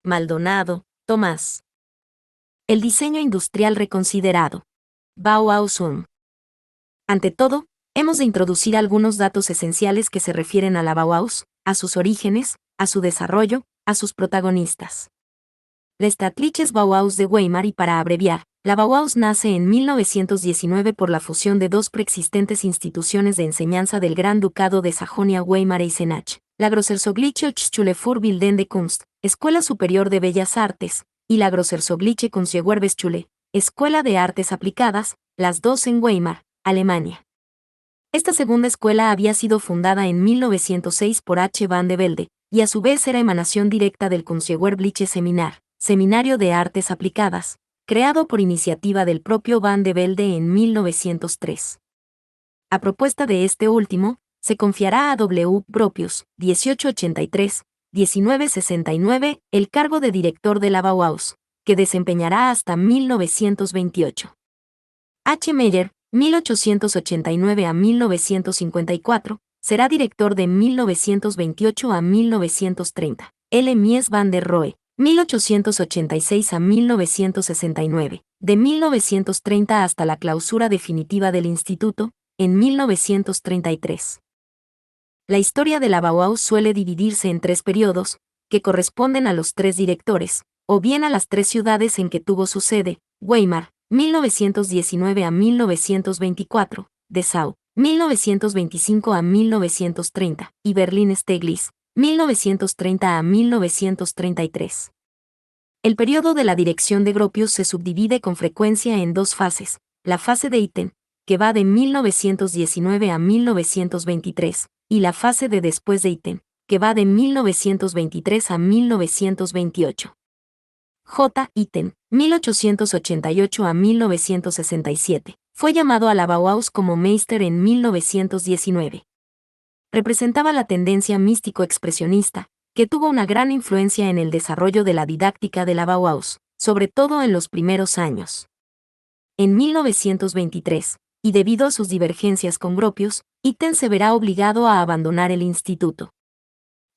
Maldonado, Tomás. El diseño industrial reconsiderado. Bauhaus. Ante todo, hemos de introducir algunos datos esenciales que se refieren a la Bauhaus, a sus orígenes, a su desarrollo, a sus protagonistas. La Staatliches Bauhaus de Weimar, y para abreviar, la Bauhaus nace en 1919 por la fusión de dos preexistentes instituciones de enseñanza del Gran Ducado de Sajonia-Weimar-Eisenach, la Großherzogliche Hochschule für Bildende Kunst, Escuela Superior de Bellas Artes, y la Großherzogliche Kunstgewerbeschule, Escuela de Artes Aplicadas, las dos en Weimar, Alemania. Esta segunda escuela había sido fundada en 1906 por H. van de Velde, y a su vez era emanación directa del Kunstgewerbliche Seminar, Seminario de Artes Aplicadas, creado por iniciativa del propio van de Velde en 1903. A propuesta de este último, se confiará a W. Gropius, 1883-1969, el cargo de director de la Bauhaus, que desempeñará hasta 1928. H. Meyer, 1889 a 1954, será director de 1928 a 1930. L. Mies van der Rohe, 1886 a 1969, de 1930 hasta la clausura definitiva del instituto, en 1933. La historia de la Bauhaus suele dividirse en tres periodos, que corresponden a los tres directores, o bien a las tres ciudades en que tuvo su sede: Weimar, 1919 a 1924, Dessau, 1925 a 1930, y Berlín-Steglitz, 1930 a 1933. El periodo de la dirección de Gropius se subdivide con frecuencia en dos fases: la fase de Itten, que va de 1919 a 1923, y la fase de después de Itten, que va de 1923 a 1928. J. Itten, 1888 a 1967, fue llamado a la Bauhaus como Meister en 1919. Representaba la tendencia místico-expresionista, que tuvo una gran influencia en el desarrollo de la didáctica de la Bauhaus, sobre todo en los primeros años. En 1923, y debido a sus divergencias con Gropius, Itten se verá obligado a abandonar el instituto.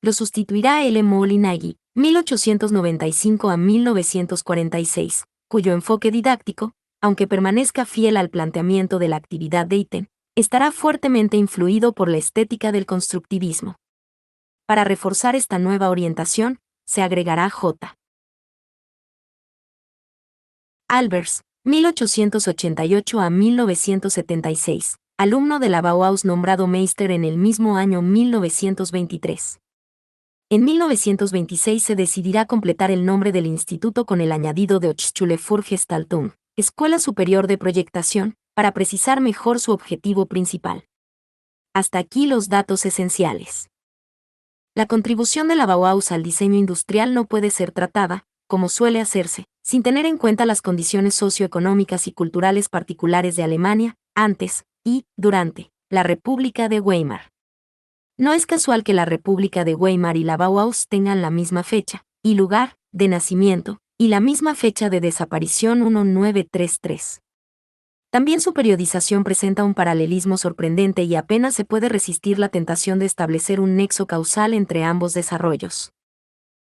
Lo sustituirá L. Moholy-Nagy, 1895 a 1946, cuyo enfoque didáctico, aunque permanezca fiel al planteamiento de la actividad de Itten, estará fuertemente influido por la estética del constructivismo. Para reforzar esta nueva orientación, se agregará J. Albers, 1888 a 1976, alumno de la Bauhaus nombrado Meister en el mismo año 1923. En 1926 se decidirá completar el nombre del instituto con el añadido de Hochschule für Gestaltung, Escuela Superior de Proyectación, para precisar mejor su objetivo principal. Hasta aquí los datos esenciales. La contribución de la Bauhaus al diseño industrial no puede ser tratada, como suele hacerse, sin tener en cuenta las condiciones socioeconómicas y culturales particulares de Alemania, antes y durante la República de Weimar. No es casual que la República de Weimar y la Bauhaus tengan la misma fecha y lugar de nacimiento, y la misma fecha de desaparición: 1933. También su periodización presenta un paralelismo sorprendente y apenas se puede resistir la tentación de establecer un nexo causal entre ambos desarrollos.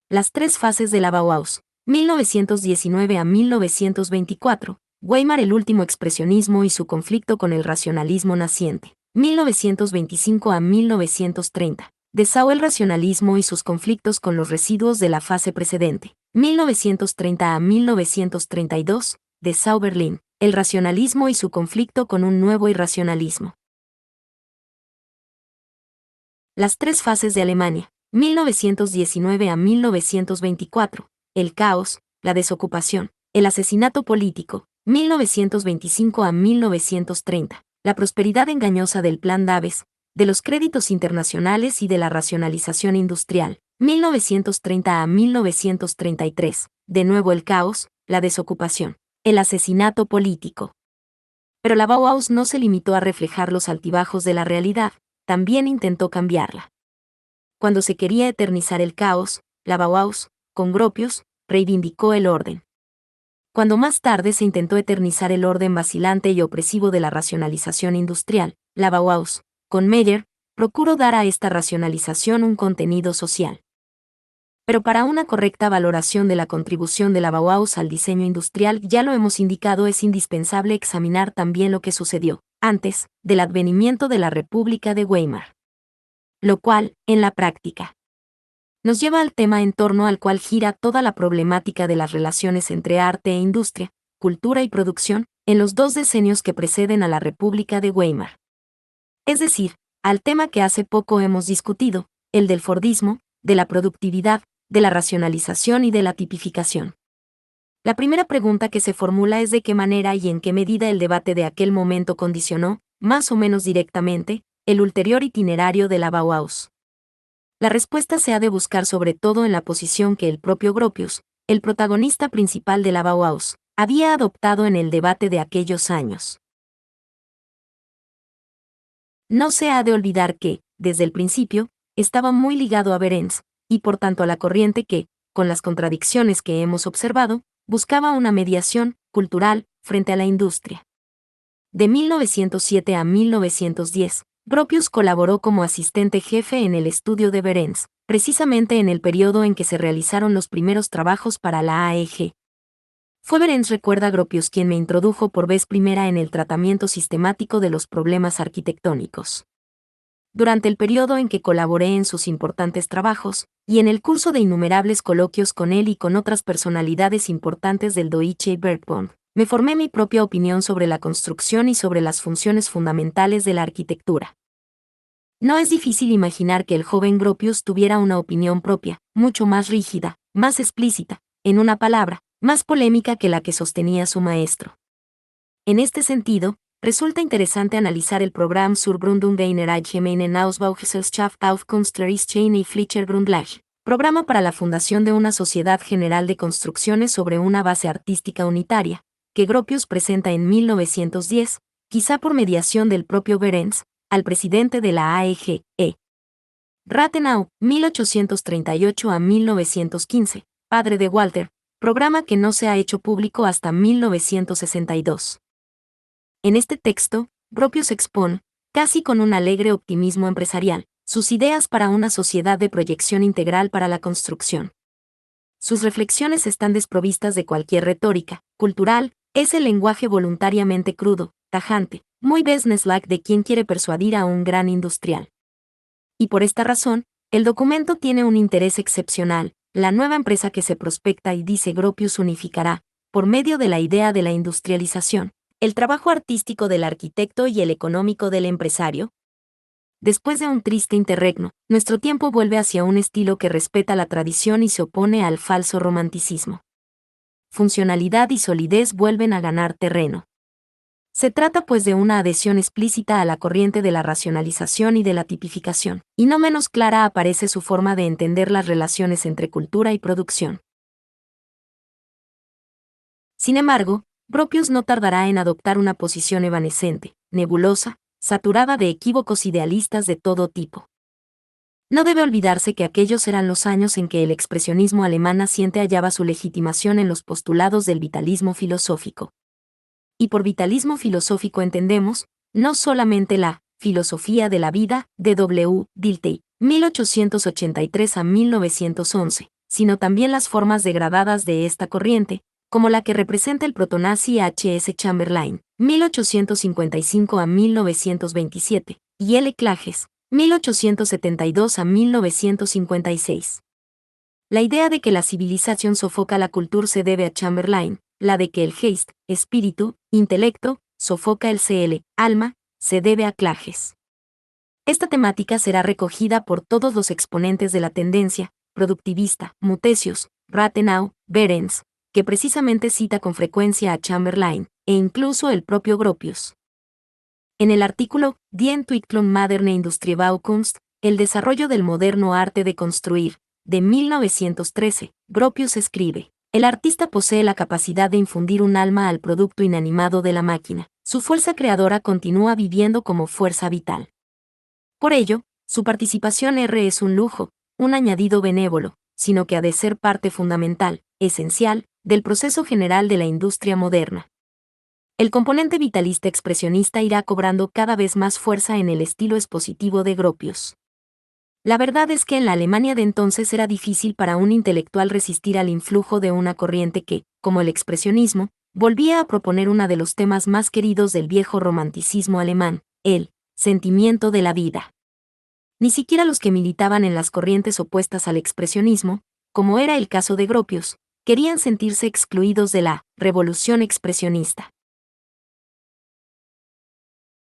Las tres fases de la Bauhaus, 1919 a 1924, Weimar, el último expresionismo y su conflicto con el racionalismo naciente, 1925 a 1930, Dessau, el racionalismo y sus conflictos con los residuos de la fase precedente, 1930 a 1932, Dessau, Berlín, el racionalismo y su conflicto con un nuevo irracionalismo. Las tres fases de Alemania, 1919 a 1924, el caos, la desocupación, el asesinato político, 1925 a 1930, la prosperidad engañosa del Plan Daves, de los créditos internacionales y de la racionalización industrial, 1930 a 1933, de nuevo el caos, la desocupación, el asesinato político. Pero la Bauhaus no se limitó a reflejar los altibajos de la realidad, también intentó cambiarla. Cuando se quería eternizar el caos, la Bauhaus, con Gropius, reivindicó el orden. Cuando más tarde se intentó eternizar el orden vacilante y opresivo de la racionalización industrial, la Bauhaus, con Meyer, procuró dar a esta racionalización un contenido social. Pero para una correcta valoración de la contribución de la Bauhaus al diseño industrial, ya lo hemos indicado, es indispensable examinar también lo que sucedió antes del advenimiento de la República de Weimar. Lo cual, en la práctica, nos lleva al tema en torno al cual gira toda la problemática de las relaciones entre arte e industria, cultura y producción, en los 2 decenios que preceden a la República de Weimar. Es decir, al tema que hace poco hemos discutido, el del Fordismo, de la productividad, de la racionalización y de la tipificación. La primera pregunta que se formula es de qué manera y en qué medida el debate de aquel momento condicionó, más o menos directamente, el ulterior itinerario de la Bauhaus. La respuesta se ha de buscar sobre todo en la posición que el propio Gropius, el protagonista principal de la Bauhaus, había adoptado en el debate de aquellos años. No se ha de olvidar que, desde el principio, estaba muy ligado a Behrens, y por tanto a la corriente que, con las contradicciones que hemos observado, buscaba una mediación cultural frente a la industria. De 1907 a 1910, Gropius colaboró como asistente jefe en el estudio de Behrens, precisamente en el periodo en que se realizaron los primeros trabajos para la AEG. Fue Behrens, recuerda Gropius, quien me introdujo por vez primera en el tratamiento sistemático de los problemas arquitectónicos. Durante el periodo en que colaboré en sus importantes trabajos, y en el curso de innumerables coloquios con él y con otras personalidades importantes del Deutsche Werkbund, me formé mi propia opinión sobre la construcción y sobre las funciones fundamentales de la arquitectura. No es difícil imaginar que el joven Gropius tuviera una opinión propia, mucho más rígida, más explícita, en una palabra, más polémica que la que sostenía su maestro. En este sentido, resulta interesante analizar el Programm zur Gründung einer allgemeinen Ausbaugesellschaft auf Kunstlerische y Flichergrundlage, programa para la fundación de una sociedad general de construcciones sobre una base artística unitaria, que Gropius presenta en 1910, quizá por mediación del propio Behrens, al presidente de la AEG, E. Rathenau, 1838 a 1915, padre de Walter, programa que no se ha hecho público hasta 1962. En este texto, Gropius expone, casi con un alegre optimismo empresarial, sus ideas para una sociedad de proyección integral para la construcción. Sus reflexiones están desprovistas de cualquier retórica cultural, es el lenguaje voluntariamente crudo, tajante, muy businesslike de quien quiere persuadir a un gran industrial. Y por esta razón, el documento tiene un interés excepcional. La nueva empresa que se prospecta y dice Gropius unificará, por medio de la idea de la industrialización, el trabajo artístico del arquitecto y el económico del empresario. Después de un triste interregno, nuestro tiempo vuelve hacia un estilo que respeta la tradición y se opone al falso romanticismo. Funcionalidad y solidez vuelven a ganar terreno. Se trata pues de una adhesión explícita a la corriente de la racionalización y de la tipificación, y no menos clara aparece su forma de entender las relaciones entre cultura y producción. Sin embargo, Gropius no tardará en adoptar una posición evanescente, nebulosa, saturada de equívocos idealistas de todo tipo. No debe olvidarse que aquellos eran los años en que el expresionismo alemán naciente hallaba su legitimación en los postulados del vitalismo filosófico. Y por vitalismo filosófico entendemos, no solamente la filosofía de la vida de W. Dilthey, 1883 a 1911, sino también las formas degradadas de esta corriente, como la que representa el protonazi H. S. Chamberlain, 1855 a 1927, y L. Klages, 1872 a 1956. La idea de que la civilización sofoca la cultura se debe a Chamberlain, la de que el Geist, espíritu, intelecto, sofoca el CL, alma, se debe a Klages. Esta temática será recogida por todos los exponentes de la tendencia productivista, Mutesius, Rathenau, Behrens, que precisamente cita con frecuencia a Chamberlain, e incluso el propio Gropius. En el artículo Die Entwicklung moderner Industriebaukunst, el desarrollo del moderno arte de construir, de 1913, Gropius escribe: el artista posee la capacidad de infundir un alma al producto inanimado de la máquina, su fuerza creadora continúa viviendo como fuerza vital. Por ello, su participación es un lujo, un añadido benévolo, sino que ha de ser parte fundamental, esencial, del proceso general de la industria moderna. El componente vitalista expresionista irá cobrando cada vez más fuerza en el estilo expositivo de Gropius. La verdad es que en la Alemania de entonces era difícil para un intelectual resistir al influjo de una corriente que, como el expresionismo, volvía a proponer uno de los temas más queridos del viejo romanticismo alemán, el sentimiento de la vida. Ni siquiera los que militaban en las corrientes opuestas al expresionismo, como era el caso de Gropius, querían sentirse excluidos de la revolución expresionista.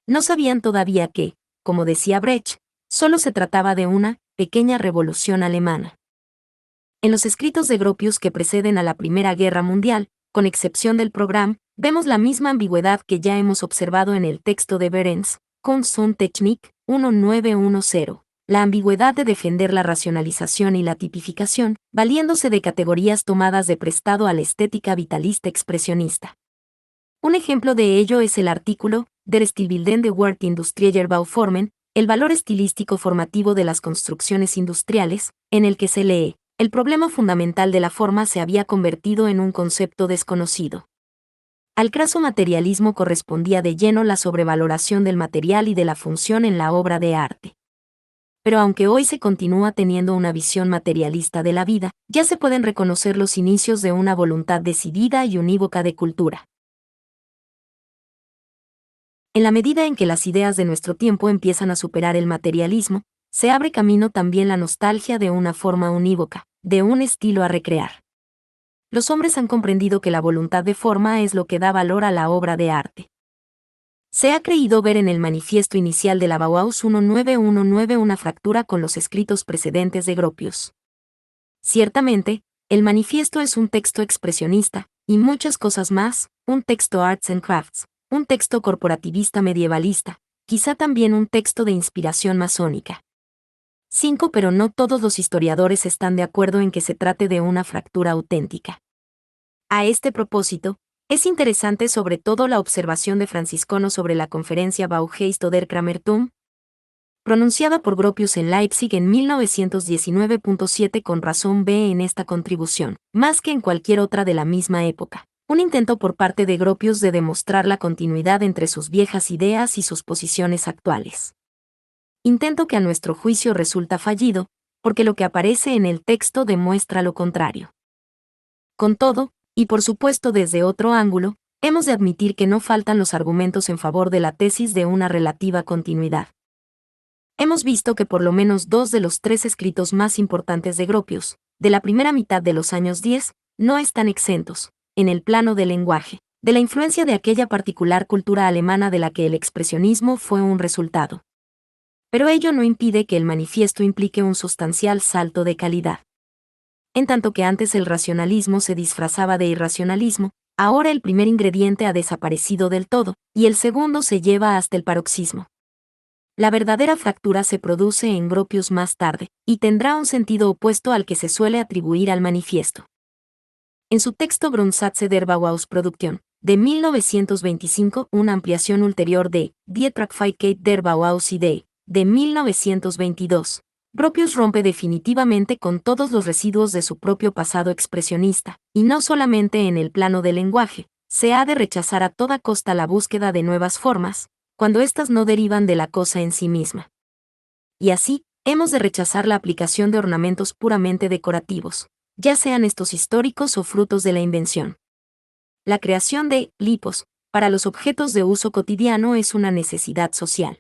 No sabían todavía que, como decía Brecht, solo se trataba de una pequeña revolución alemana. En los escritos de Gropius que preceden a la Primera Guerra Mundial, con excepción del programa, vemos la misma ambigüedad que ya hemos observado en el texto de Behrens, Kunststofftechnik 1910. La ambigüedad de defender la racionalización y la tipificación, valiéndose de categorías tomadas de prestado a la estética vitalista expresionista. Un ejemplo de ello es el artículo Der stilbildende Wert industrieller Bauformen, el valor estilístico formativo de las construcciones industriales, en el que se lee, el problema fundamental de la forma se había convertido en un concepto desconocido. Al craso materialismo correspondía de lleno la sobrevaloración del material y de la función en la obra de arte. Pero aunque hoy se continúa teniendo una visión materialista de la vida, ya se pueden reconocer los inicios de una voluntad decidida y unívoca de cultura. En la medida en que las ideas de nuestro tiempo empiezan a superar el materialismo, se abre camino también la nostalgia de una forma unívoca, de un estilo a recrear. Los hombres han comprendido que la voluntad de forma es lo que da valor a la obra de arte. Se ha creído ver en el manifiesto inicial de la Bauhaus 1919 una fractura con los escritos precedentes de Gropius. Ciertamente, el manifiesto es un texto expresionista, y muchas cosas más, un texto arts and crafts, un texto corporativista medievalista, quizá también un texto de inspiración masónica. 5. Pero no todos los historiadores están de acuerdo en que se trate de una fractura auténtica. A este propósito, es interesante sobre todo la observación de Franciscono sobre la conferencia Baugeist oder Kramertum, pronunciada por Gropius en Leipzig en 1919.7 con razón ve en esta contribución, más que en cualquier otra de la misma época, un intento por parte de Gropius de demostrar la continuidad entre sus viejas ideas y sus posiciones actuales. Intento que a nuestro juicio resulta fallido, porque lo que aparece en el texto demuestra lo contrario. Con todo, y por supuesto desde otro ángulo, hemos de admitir que no faltan los argumentos en favor de la tesis de una relativa continuidad. Hemos visto que por lo menos 2 de los 3 escritos más importantes de Gropius, de la primera mitad de los años 10, no están exentos, en el plano del lenguaje, de la influencia de aquella particular cultura alemana de la que el expresionismo fue un resultado. Pero ello no impide que el manifiesto implique un sustancial salto de calidad. En tanto que antes el racionalismo se disfrazaba de irracionalismo, ahora el primer ingrediente ha desaparecido del todo, y el segundo se lleva hasta el paroxismo. La verdadera fractura se produce en Gropius más tarde, y tendrá un sentido opuesto al que se suele atribuir al manifiesto. En su texto Grundsätze der Bauhausproduktion, de 1925, una ampliación ulterior de Die Tragfähigkeit der Bauhausidee, de 1922, Gropius rompe definitivamente con todos los residuos de su propio pasado expresionista, y no solamente en el plano del lenguaje, se ha de rechazar a toda costa la búsqueda de nuevas formas, cuando éstas no derivan de la cosa en sí misma. Y así, hemos de rechazar la aplicación de ornamentos puramente decorativos, ya sean estos históricos o frutos de la invención. La creación de lipos, para los objetos de uso cotidiano es una necesidad social.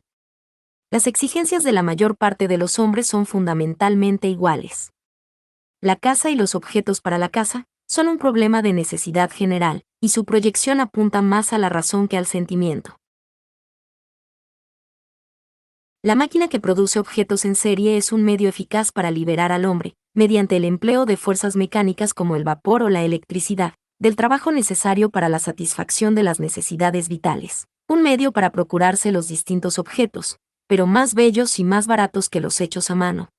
Las exigencias de la mayor parte de los hombres son fundamentalmente iguales. La casa y los objetos para la casa son un problema de necesidad general, y su proyección apunta más a la razón que al sentimiento. La máquina que produce objetos en serie es un medio eficaz para liberar al hombre, mediante el empleo de fuerzas mecánicas como el vapor o la electricidad, del trabajo necesario para la satisfacción de las necesidades vitales, un medio para procurarse los distintos objetos, pero más bellos y más baratos que los hechos a mano.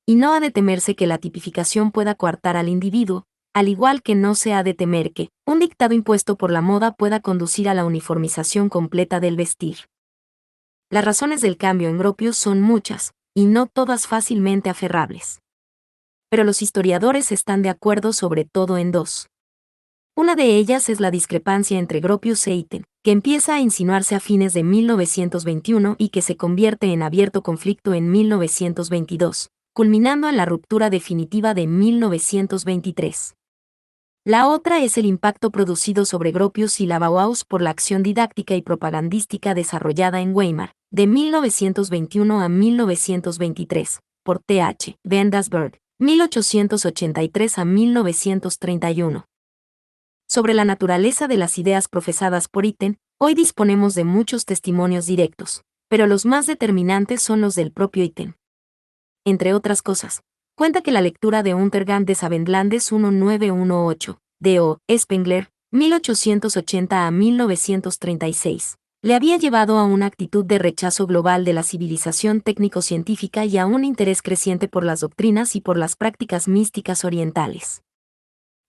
Y no ha de temerse que la tipificación pueda coartar al individuo, al igual que no se ha de temer que un dictado impuesto por la moda pueda conducir a la uniformización completa del vestir. Las razones del cambio en Gropius son muchas, y no todas fácilmente aferrables. Pero los historiadores están de acuerdo sobre todo en 2. Una de ellas es la discrepancia entre Gropius e Itten, que empieza a insinuarse a fines de 1921 y que se convierte en abierto conflicto en 1922, culminando en la ruptura definitiva de 1923. La otra es el impacto producido sobre Gropius y la Bauhaus por la acción didáctica y propagandística desarrollada en Weimar, de 1921 a 1923, por Th. Vandersberg, 1883 a 1931. Sobre la naturaleza de las ideas profesadas por Itten, hoy disponemos de muchos testimonios directos, pero los más determinantes son los del propio Itten. Entre otras cosas, cuenta que la lectura de Untergang des Abendlandes 1918, de O. Spengler, 1880 a 1936, le había llevado a una actitud de rechazo global de la civilización técnico-científica y a un interés creciente por las doctrinas y por las prácticas místicas orientales.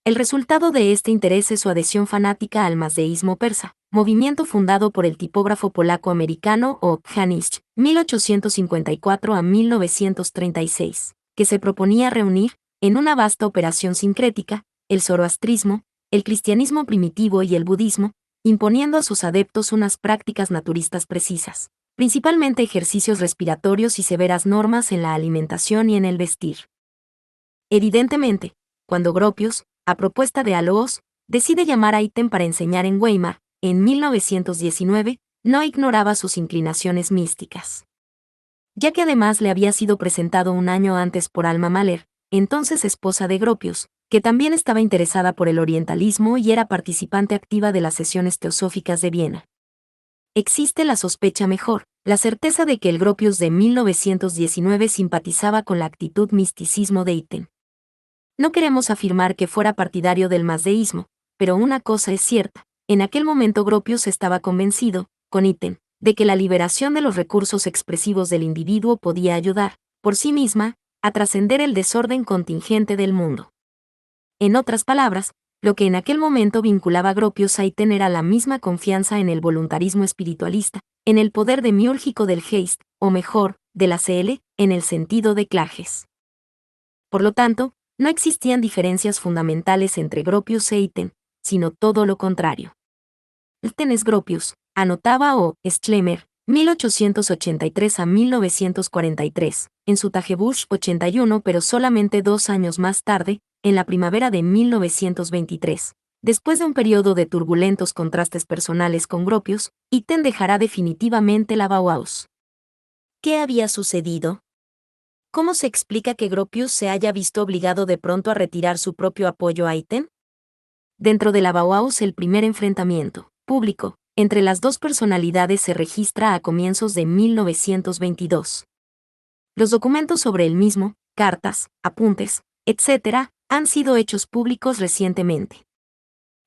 El resultado de este interés es su adhesión fanática al mazdeísmo persa, movimiento fundado por el tipógrafo polaco-americano O. Hanisch, 1854 a 1936, que se proponía reunir, en una vasta operación sincrética, el zoroastrismo, el cristianismo primitivo y el budismo, imponiendo a sus adeptos unas prácticas naturistas precisas, principalmente ejercicios respiratorios y severas normas en la alimentación y en el vestir. Evidentemente, cuando Gropius, a propuesta de Aloos, decide llamar a Itten para enseñar en Weimar, en 1919, no ignoraba sus inclinaciones místicas. Ya que además le había sido presentado un año antes por Alma Mahler, entonces esposa de Gropius, que también estaba interesada por el orientalismo y era participante activa de las sesiones teosóficas de Viena. Existe la sospecha mejor, la certeza de que el Gropius de 1919 simpatizaba con la actitud misticismo de Itten. No queremos afirmar que fuera partidario del mazdeísmo, pero una cosa es cierta, en aquel momento Gropius estaba convencido, con Itten, de que la liberación de los recursos expresivos del individuo podía ayudar, por sí misma, a trascender el desorden contingente del mundo. En otras palabras, lo que en aquel momento vinculaba a Gropius a Itten era la misma confianza en el voluntarismo espiritualista, en el poder demiúrgico del Geist, o mejor, de la Seele, en el sentido de Klages. Por lo tanto, no existían diferencias fundamentales entre Gropius e Itten, sino todo lo contrario. Itten es Gropius, anotaba O. Schlemmer, 1883 a 1943, en su Tagebuch 81, pero solamente 2 años más tarde, en la primavera de 1923. Después de un periodo de turbulentos contrastes personales con Gropius, Itten dejará definitivamente la Bauhaus. ¿Qué había sucedido? ¿Cómo se explica que Gropius se haya visto obligado de pronto a retirar su propio apoyo a Itten? Dentro de la Bauhaus, el primer enfrentamiento público entre las dos personalidades se registra a comienzos de 1922. Los documentos sobre el mismo, cartas, apuntes, etc., han sido hechos públicos recientemente.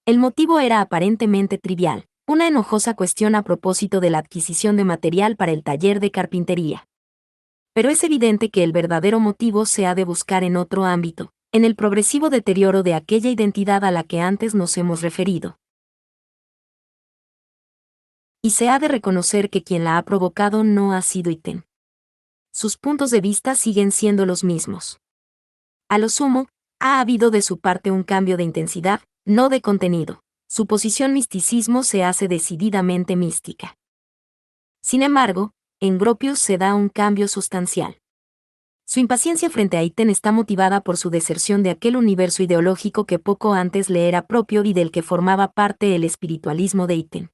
El motivo era aparentemente trivial, una enojosa cuestión a propósito de la adquisición de material para el taller de carpintería. Pero es evidente que el verdadero motivo se ha de buscar en otro ámbito, en el progresivo deterioro de aquella identidad a la que antes nos hemos referido. Y se ha de reconocer que quien la ha provocado no ha sido Itten. Sus puntos de vista siguen siendo los mismos. A lo sumo, ha habido de su parte un cambio de intensidad, no de contenido. Su posición misticismo se hace decididamente mística. Sin embargo, en Gropius se da un cambio sustancial. Su impaciencia frente a Itten está motivada por su deserción de aquel universo ideológico que poco antes le era propio y del que formaba parte el espiritualismo de Itten.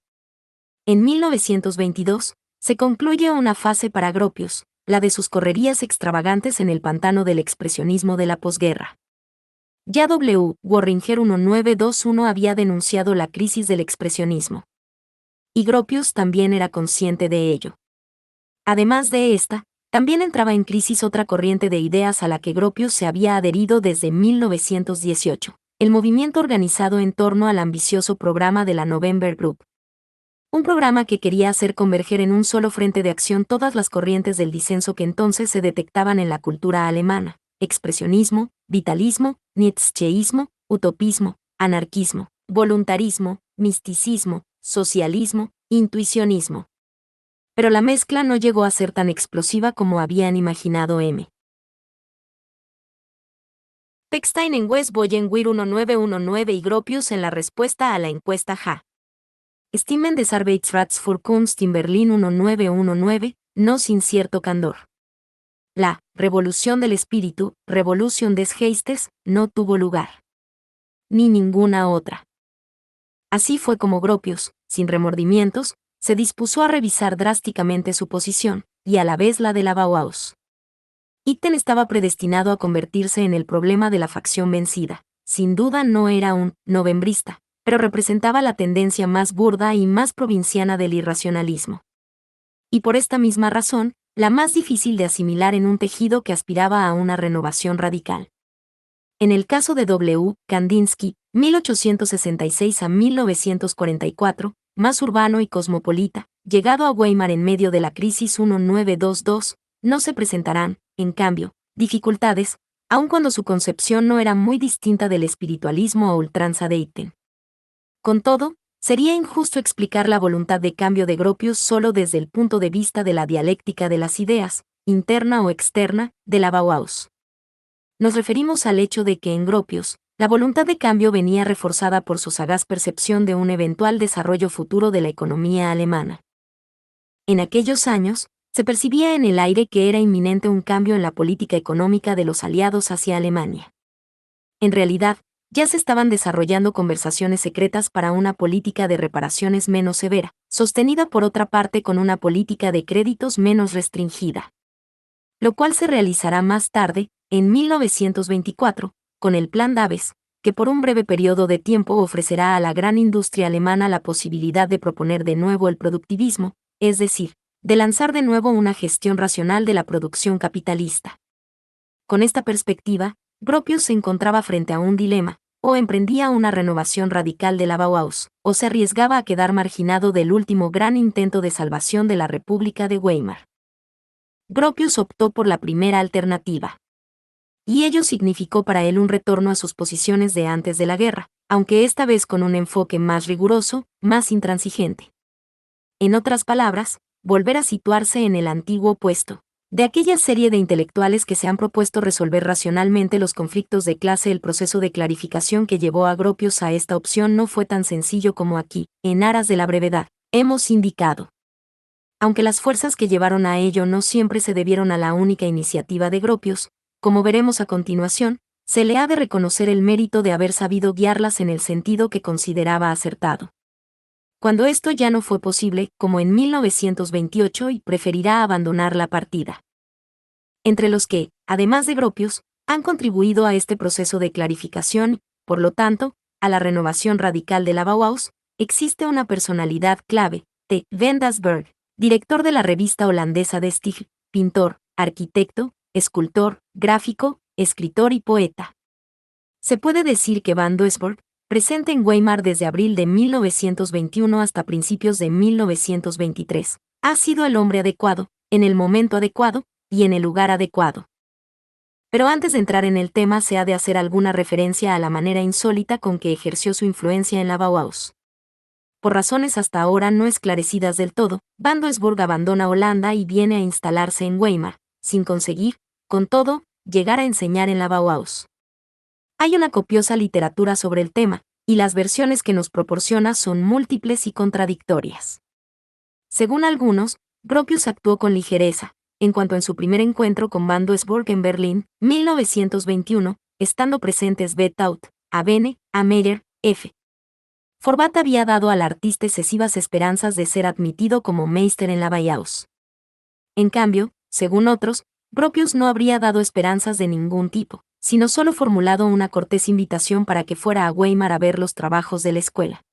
En 1922, se concluye una fase para Gropius, la de sus correrías extravagantes en el pantano del expresionismo de la posguerra. Ya W. Worringer 1921 había denunciado la crisis del expresionismo. Y Gropius también era consciente de ello. Además de esta, también entraba en crisis otra corriente de ideas a la que Gropius se había adherido desde 1918, el movimiento organizado en torno al ambicioso programa de la November Group. Un programa que quería hacer converger en un solo frente de acción todas las corrientes del disenso que entonces se detectaban en la cultura alemana: expresionismo, vitalismo, nietzscheísmo, utopismo, anarquismo, voluntarismo, misticismo, socialismo, intuicionismo. Pero la mezcla no llegó a ser tan explosiva como habían imaginado M. Pechstein en West Boyenwir 1919 y Gropius en la respuesta a la encuesta JA. Stimmen des Arbeitsrats für Kunst in Berlin 1919, no sin cierto candor. La revolución del espíritu, Revolution des Geistes, no tuvo lugar. Ni ninguna otra. Así fue como Gropius, sin remordimientos, se dispuso a revisar drásticamente su posición, y a la vez la de la Bauhaus. Itten estaba predestinado a convertirse en el problema de la facción vencida. Sin duda no era un novembrista, pero representaba la tendencia más burda y más provinciana del irracionalismo. Y por esta misma razón, la más difícil de asimilar en un tejido que aspiraba a una renovación radical. En el caso de W. Kandinsky, 1866 a 1944, más urbano y cosmopolita, llegado a Weimar en medio de la crisis 1922, no se presentarán, en cambio, dificultades, aun cuando su concepción no era muy distinta del espiritualismo a ultranza de Itten. Con todo, sería injusto explicar la voluntad de cambio de Gropius solo desde el punto de vista de la dialéctica de las ideas, interna o externa, de la Bauhaus. Nos referimos al hecho de que en Gropius, la voluntad de cambio venía reforzada por su sagaz percepción de un eventual desarrollo futuro de la economía alemana. En aquellos años, se percibía en el aire que era inminente un cambio en la política económica de los aliados hacia Alemania. En realidad, ya se estaban desarrollando conversaciones secretas para una política de reparaciones menos severa, sostenida por otra parte con una política de créditos menos restringida. Lo cual se realizará más tarde, en 1924, con el Plan Daves, que por un breve periodo de tiempo ofrecerá a la gran industria alemana la posibilidad de proponer de nuevo el productivismo, es decir, de lanzar de nuevo una gestión racional de la producción capitalista. Con esta perspectiva, Gropius se encontraba frente a un dilema: o emprendía una renovación radical de la Bauhaus, o se arriesgaba a quedar marginado del último gran intento de salvación de la República de Weimar. Gropius optó por la primera alternativa. Y ello significó para él un retorno a sus posiciones de antes de la guerra, aunque esta vez con un enfoque más riguroso, más intransigente. En otras palabras, volver a situarse en el antiguo puesto de aquella serie de intelectuales que se han propuesto resolver racionalmente los conflictos de clase. El proceso de clarificación que llevó a Gropius a esta opción no fue tan sencillo como aquí, en aras de la brevedad, hemos indicado. Aunque las fuerzas que llevaron a ello no siempre se debieron a la única iniciativa de Gropius, como veremos a continuación, se le ha de reconocer el mérito de haber sabido guiarlas en el sentido que consideraba acertado. Cuando esto ya no fue posible, como en 1928, y preferirá abandonar la partida. Entre los que, además de Gropius, han contribuido a este proceso de clarificación, por lo tanto, a la renovación radical de la Bauhaus, existe una personalidad clave, T. van Doesburg, director de la revista holandesa de Stig, pintor, arquitecto, escultor, gráfico, escritor y poeta. Se puede decir que van Doesburg, presente en Weimar desde abril de 1921 hasta principios de 1923, ha sido el hombre adecuado, en el momento adecuado, y en el lugar adecuado. Pero antes de entrar en el tema se ha de hacer alguna referencia a la manera insólita con que ejerció su influencia en la Bauhaus. Por razones hasta ahora no esclarecidas del todo, van Doesburg abandona Holanda y viene a instalarse en Weimar, sin conseguir, con todo, llegar a enseñar en la Bauhaus. Hay una copiosa literatura sobre el tema, y las versiones que nos proporciona son múltiples y contradictorias. Según algunos, Gropius actuó con ligereza, en cuanto en su primer encuentro con van Doesburg en Berlín, 1921, estando presentes B. Taut, A. Bene, A. Meyer, F. Forbat había dado al artista excesivas esperanzas de ser admitido como Meister en la Bauhaus. En cambio, según otros, Gropius no habría dado esperanzas de ningún tipo, sino solo formulado una cortés invitación para que fuera a Weimar a ver los trabajos de la escuela.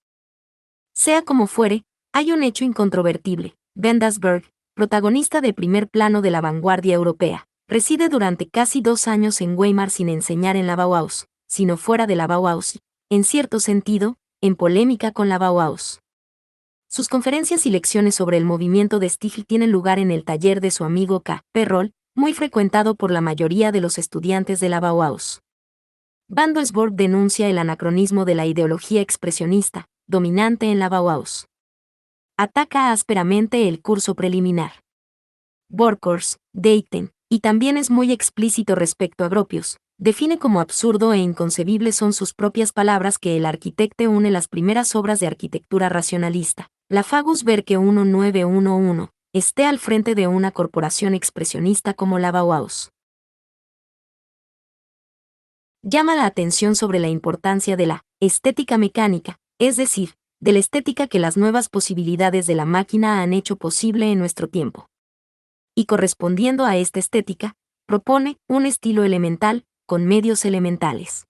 Sea como fuere, hay un hecho incontrovertible: van Doesburg, protagonista de primer plano de la vanguardia europea, reside durante casi 2 años en Weimar sin enseñar en la Bauhaus, sino fuera de la Bauhaus, en cierto sentido, en polémica con la Bauhaus. Sus conferencias y lecciones sobre el movimiento de Stig tienen lugar en el taller de su amigo K. P. Roll, muy frecuentado por la mayoría de los estudiantes de la Bauhaus. Van Doesburg denuncia el anacronismo de la ideología expresionista, dominante en la Bauhaus. Ataca ásperamente el curso preliminar. Borkhorst, de Itten, y también es muy explícito respecto a Gropius, define como absurdo e inconcebible son sus propias palabras que el arquitecto une las primeras obras de arquitectura racionalista. La Fagus ver que 1911 esté al frente de una corporación expresionista como la Bauhaus. Llama la atención sobre la importancia de la estética mecánica, es decir, de la estética que las nuevas posibilidades de la máquina han hecho posible en nuestro tiempo. Y correspondiendo a esta estética, propone un estilo elemental, con medios elementales.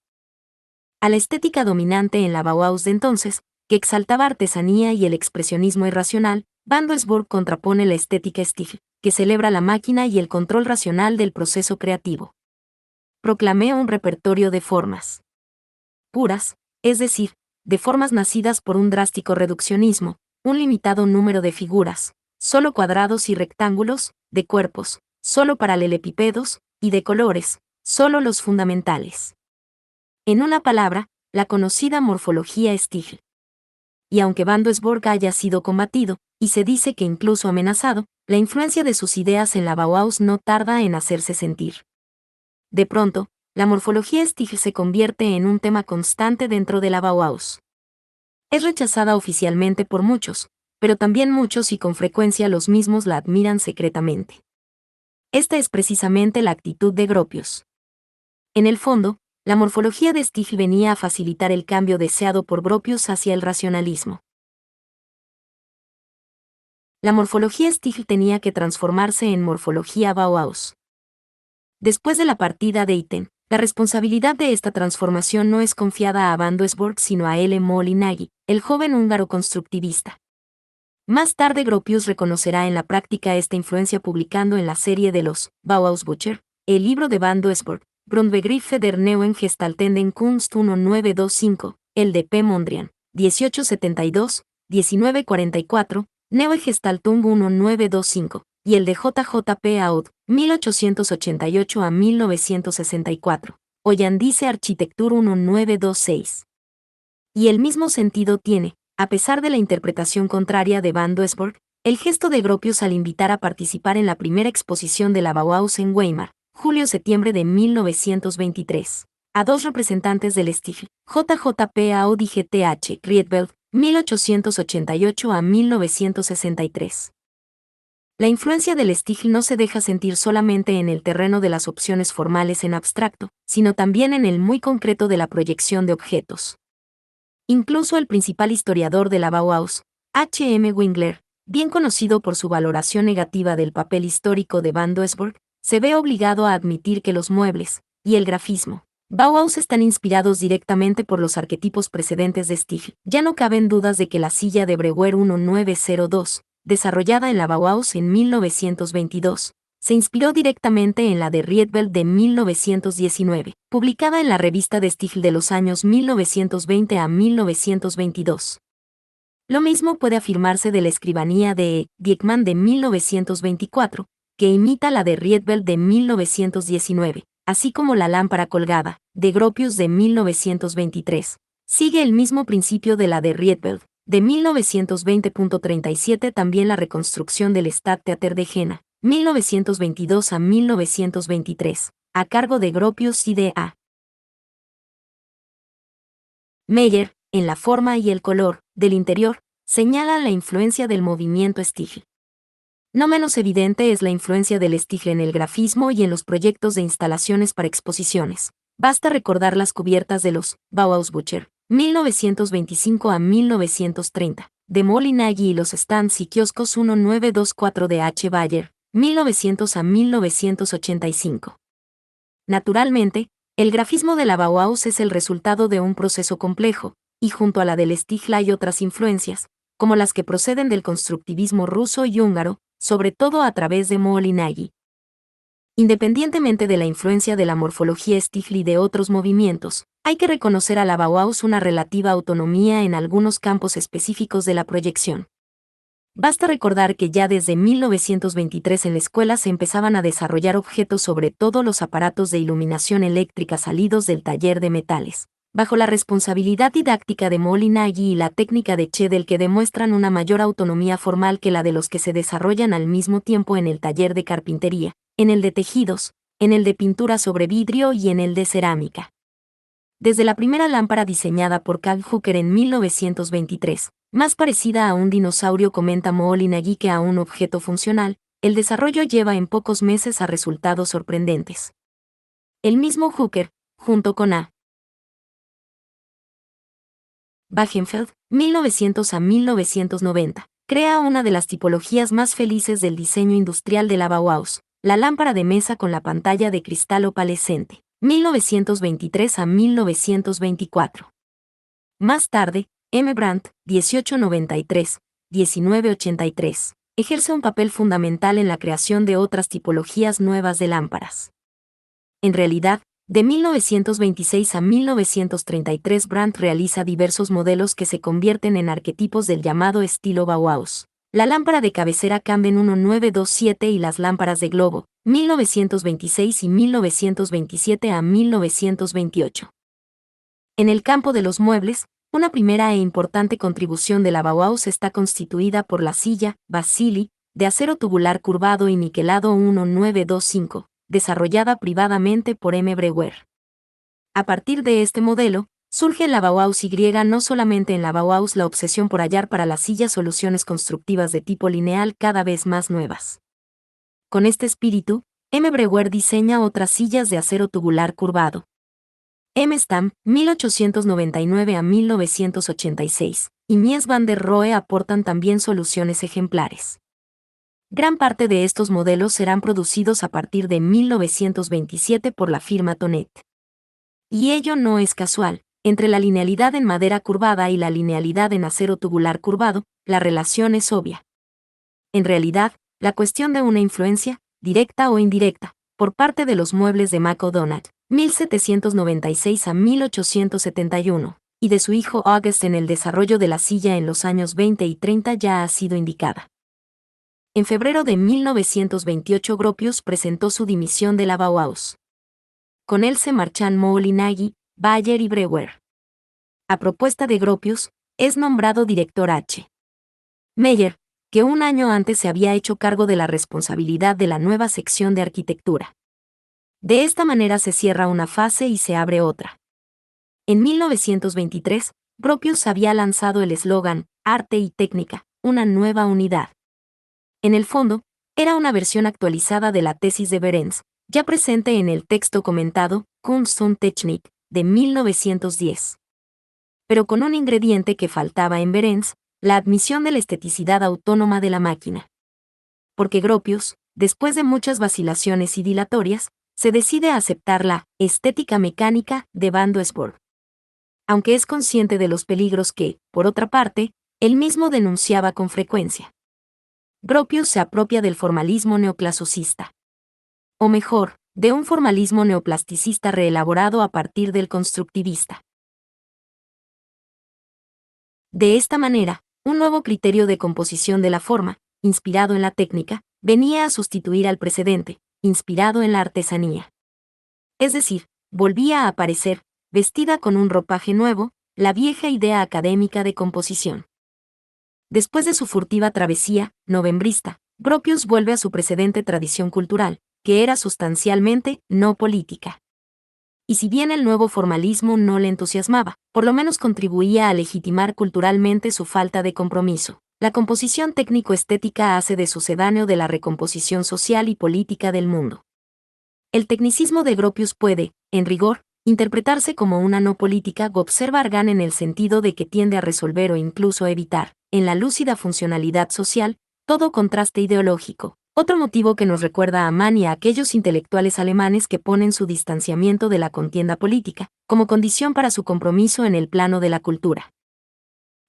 A la estética dominante en la Bauhaus de entonces, que exaltaba artesanía y el expresionismo irracional, Van Doesburg contrapone la estética Stihl, que celebra la máquina y el control racional del proceso creativo. Proclamé un repertorio de formas puras, es decir, de formas nacidas por un drástico reduccionismo, un limitado número de figuras, solo cuadrados y rectángulos, de cuerpos, solo paralelepípedos, y de colores, solo los fundamentales. En una palabra, la conocida morfología Stihl. Y aunque Van Doesburg haya sido combatido, y se dice que incluso amenazado, la influencia de sus ideas en la Bauhaus no tarda en hacerse sentir. De pronto, la morfología Stihl se convierte en un tema constante dentro de la Bauhaus. Es rechazada oficialmente por muchos, pero también muchos y con frecuencia los mismos la admiran secretamente. Esta es precisamente la actitud de Gropius. En el fondo, la morfología de Stihl venía a facilitar el cambio deseado por Gropius hacia el racionalismo. La morfología Stihl tenía que transformarse en morfología Bauhaus. Después de la partida de Itten, la responsabilidad de esta transformación no es confiada a Van Doesburg sino a L. Molinaghi, el joven húngaro constructivista. Más tarde Gropius reconocerá en la práctica esta influencia publicando en la serie de los Bauhausbücher, el libro de Van Doesburg, Grundbegriffe der neuen gestaltenden Kunst 1925, el de P. Mondrian, 1872, 1944, Neue Gestaltung 1925, y el de J. J. P. Aud, 1888 a 1964, Hollandische Architektur 1926. Y el mismo sentido tiene, a pesar de la interpretación contraria de Van Doesburg, el gesto de Gropius al invitar a participar en la primera exposición de la Bauhaus en Weimar, julio-septiembre de 1923, a dos representantes del Stihl, J. J. P. Aud y G. T. H. Rietveld, 1888 a 1963. La influencia del Stihl no se deja sentir solamente en el terreno de las opciones formales en abstracto, sino también en el muy concreto de la proyección de objetos. Incluso el principal historiador de la Bauhaus, H. M. Wingler, bien conocido por su valoración negativa del papel histórico de Van Doesburg, se ve obligado a admitir que los muebles, y el grafismo, Bauhaus están inspirados directamente por los arquetipos precedentes de Stihl. Ya no caben dudas de que la silla de Breuer 1902, desarrollada en la Bauhaus en 1922, se inspiró directamente en la de Rietveld de 1919, publicada en la revista de Stihl de los años 1920 a 1922. Lo mismo puede afirmarse de la escribanía de Dieckmann de 1924, que imita la de Rietveld de 1919, así como la lámpara colgada, de Gropius de 1923. Sigue el mismo principio de la de Rietveld, de 1920.37 también la reconstrucción del Stadttheater de Jena, 1922 a 1923, a cargo de Gropius y de A. Meyer, en la forma y el color del interior, señala la influencia del movimiento Stihl. No menos evidente es la influencia del Stihl en el grafismo y en los proyectos de instalaciones para exposiciones. Basta recordar las cubiertas de los Bauhausbücher, 1925 a 1930, de Molinaghi y los stands y kioscos 1924 de H. Bayer, 1900 a 1985. Naturalmente, el grafismo de la Bauhaus es el resultado de un proceso complejo, y junto a la del Stihl hay otras influencias, como las que proceden del constructivismo ruso y húngaro, sobre todo a través de Molinaghi. Independientemente de la influencia de la morfología Stihl y de otros movimientos, hay que reconocer a la Bauhaus una relativa autonomía en algunos campos específicos de la proyección. Basta recordar que ya desde 1923 en la escuela se empezaban a desarrollar objetos sobre todo los aparatos de iluminación eléctrica salidos del taller de metales, bajo la responsabilidad didáctica de Molinaghi y la técnica de Chedel que demuestran una mayor autonomía formal que la de los que se desarrollan al mismo tiempo en el taller de carpintería, en el de tejidos, en el de pintura sobre vidrio y en el de cerámica. Desde la primera lámpara diseñada por Carl Hooker en 1923, más parecida a un dinosaurio, comenta Moholy-Nagy, que a un objeto funcional, el desarrollo lleva en pocos meses a resultados sorprendentes. El mismo Hooker, junto con A. Wagenfeld, 1900 a 1990, crea una de las tipologías más felices del diseño industrial de la Bauhaus, la lámpara de mesa con la pantalla de cristal opalescente, 1923 a 1924. Más tarde, M. Brandt, 1893-1983, ejerce un papel fundamental en la creación de otras tipologías nuevas de lámparas. En realidad, de 1926 a 1933 Brandt realiza diversos modelos que se convierten en arquetipos del llamado estilo Bauhaus. La lámpara de cabecera Camden 1927 y las lámparas de globo, 1926 y 1927 a 1928. En el campo de los muebles, una primera e importante contribución de la Bauhaus está constituida por la silla Vasili, de acero tubular curvado y niquelado 1925, desarrollada privadamente por M. Breuer. A partir de este modelo, surge en la Bauhaus Y. No solamente en la Bauhaus la obsesión por hallar para las sillas soluciones constructivas de tipo lineal cada vez más nuevas. Con este espíritu, M. Breuer diseña otras sillas de acero tubular curvado. M. Stam, 1899 a 1986, y Mies van der Rohe aportan también soluciones ejemplares. Gran parte de estos modelos serán producidos a partir de 1927 por la firma Tonet. Y ello no es casual. Entre la linealidad en madera curvada y la linealidad en acero tubular curvado, la relación es obvia. En realidad, la cuestión de una influencia, directa o indirecta, por parte de los muebles de MacDonald, 1796 a 1871, y de su hijo August en el desarrollo de la silla en los años 20 y 30 ya ha sido indicada. En febrero de 1928 Gropius presentó su dimisión de la Bauhaus. Con él se marchan Moholy-Nagy, Bayer y Breuer. A propuesta de Gropius, es nombrado director H. Meyer, que un año antes se había hecho cargo de la responsabilidad de la nueva sección de arquitectura. De esta manera se cierra una fase y se abre otra. En 1923, Gropius había lanzado el eslogan Arte y Técnica, una nueva unidad. En el fondo, era una versión actualizada de la tesis de Behrens, ya presente en el texto comentado Kunst und Technik, de 1910. Pero con un ingrediente que faltaba en Behrens, la admisión de la esteticidad autónoma de la máquina. Porque Gropius, después de muchas vacilaciones y dilatorias, se decide a aceptar la estética mecánica de Van Doesburg. Aunque es consciente de los peligros que, por otra parte, él mismo denunciaba con frecuencia. Gropius se apropia del formalismo neoclasicista. O mejor, de un formalismo neoplasticista reelaborado a partir del constructivista. De esta manera, un nuevo criterio de composición de la forma, inspirado en la técnica, venía a sustituir al precedente, inspirado en la artesanía. Es decir, volvía a aparecer, vestida con un ropaje nuevo, la vieja idea académica de composición. Después de su furtiva travesía, novembrista, Gropius vuelve a su precedente tradición cultural, que era sustancialmente no política. Y si bien el nuevo formalismo no le entusiasmaba, por lo menos contribuía a legitimar culturalmente su falta de compromiso. La composición técnico-estética hace de sucedáneo de la recomposición social y política del mundo. El tecnicismo de Gropius puede, en rigor, interpretarse como una no política, observa Argan, en el sentido de que tiende a resolver o incluso a evitar, en la lúcida funcionalidad social, todo contraste ideológico. Otro motivo que nos recuerda a Mann y a aquellos intelectuales alemanes que ponen su distanciamiento de la contienda política, como condición para su compromiso en el plano de la cultura.